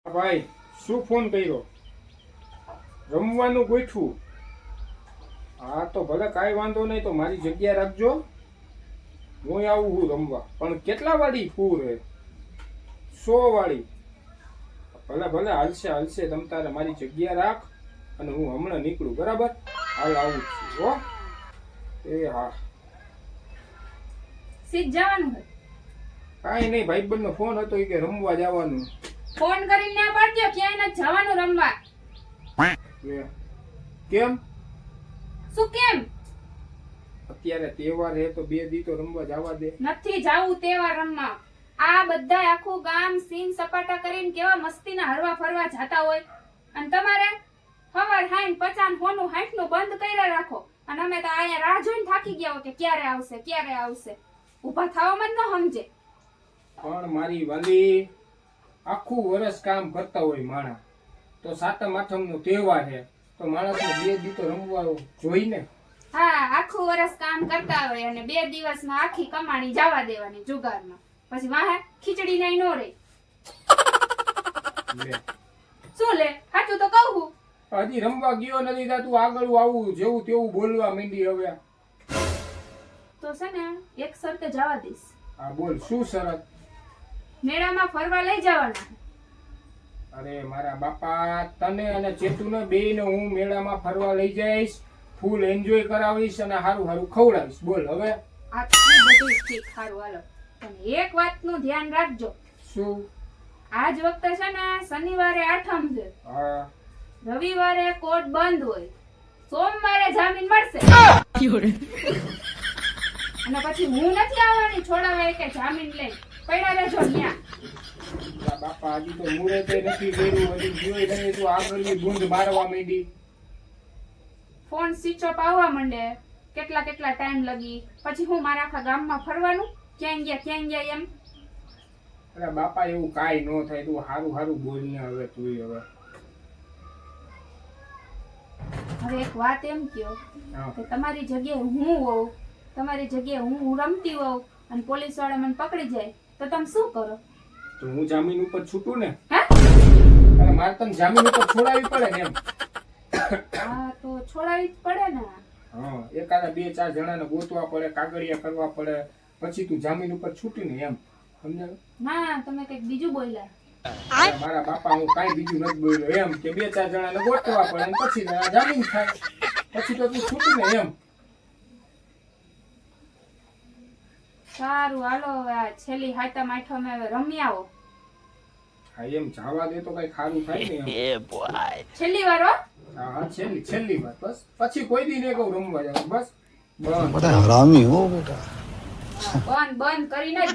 ભાઈ શું ફોન કર્યો? રમવાનું ગોઠવું? હા તો ભલે કાંઈ વાંધો નહીં, તો મારી જગ્યા રાખજો, હું આવું હું રમવા. પણ કેટલા વાળી ફૂર હે? 100 વાળી? ભલે ભલે, હાલશે હાલશે, તમ તારે મારી જગ્યા રાખ અને હું હમણાં નીકળું. બરાબર? હાલ આવું જ છું. હો એ હા. સીધ જવાનું છે? કાંઈ નહીં, ભાઈબંધનો ફોન હતો કે રમવા જવાનું. ફોન કરીને ના પાડજો, ક્યાંય નથી જવાનું રમવા. લે, કેમ? શું કેમ? અત્યારે તહેવાર હે તો 2 દી તો રમવા જવા દે. નથી જાવું તહેવાર રમવા. આ બધા આખું ગામ સીન સપાટા કરીને કેવા મસ્તીના હરવા ફરવા જાતા હોય, અને તમારે સવાર હાઈન 50 ફોનું 60 નું બંધ કર્યા રાખો, અને અમે તો અહીંયા રાહ જોઈને થાકી ગયા હોય કે ક્યારે આવશે ક્યારે આવશે. ઊભા થવામાં જ ન સમજે. પણ મારી વાલી, આખું વર્ષ કામ કરતા હોય માણસ, તો સાતમ આઠમ નો તહેવાર છે તો માણસને 2 દી તો રમવા જોઈ ને. હા, આખું વર્ષ કામ કરતા હોય અને 2 દિવસમાં આખી કમાણી જવા દેવાની જુગારમાં, પછી વાહે ખીચડી નહીં નો રે. લે, શું લે? સાચું તો કહું છું. હજી રમવા ગયો નથી તા તું આગળ આવું જેવું તેવું બોલવા માંડી. હવે તો છે ને એક શરતે જવા દઈશ. હા બોલ, શું શરત? મેળામાં ફરવા લઈ જવાના. અરે મારા બાપા, તને અને ચેતુને બેયને હું મેળામાં ફરવા લઈ જઈશ, ફૂલ એન્જોય કરાવીશ અને હારું હારું ખવડાવીશ. બોલ હવે. આટલું બધું ઠીક, સારું હાલો. પણ એક વાતનું ધ્યાન રાખજો. શું? આજ વખતે છે ને શનિવારે આઠમ છે, હા, રવિવારે કોર્ટ બંધ હોય, સોમવારે જામીન મળશે. અને પછી હું નથી આવવાની છોડાવે કે જામીન લઈ પડ્યા રહેજો ન્યા. મારા બાપા, હજી તો મુહૂર્તે નથી કર્યું, હજી જોઈ નહીં તો આગળની ગુંદ મારવા માંડી. ફોન સ્વિચ ઓફ આવવા માંડે, કેટલા ટાઈમ લગી, પછી હું મારા આખા ગામમાં ફરવાનું, ક્યાં ગયા એમ. અરે બાપા, એવું કાઈ ન થાય, તું હારું હારું બોલ ને હવે. તું હવે હવે એક વાત એમ કયો હા. કે તમારી જગ્યાએ હું હોઉં, તમારી જગ્યાએ હું રમતી હોઉં અને પોલીસ વાળા મને પકડી જાય તો તમે શું કરો? તો હું જામીન ઉપર છૂટું ને. હે? અરે મારે તને જામીન ઉપર છોડાવી પડે ને એમ. હા, તો છોડાવી જ પડે ને. હા, એકાદા 2-4 જણાને ગોતવા પડે, કાગળિયા કરવા પડે, પછી તું જામીન ઉપર છૂટી ને એમ. સમજાયું? ના, તમે કઈક બીજું બોલ્યા. અરે મારા બાપા, હું કાઈ બીજું નથી બોલ્યો. એમ કે 2-4 જણાને ગોતવા પડે અને પછી જામીન થાય, પછી તો તું છૂટી ને એમ. સારું હાલો, હવે આ છેલ્લી હાતમ આઠમે હવે રમી આવો. હા, એમ જવા દે તો કઈ ખારું થાય ને એમ. છેલ્લી વાર હો. હા, છેલ્લી વાર બસ. પછી કોઈ દી નહીં કહું રમવા જાવ. બસ બંધ. बड़ा हरामी हो बेटा। બંધ કરીને જ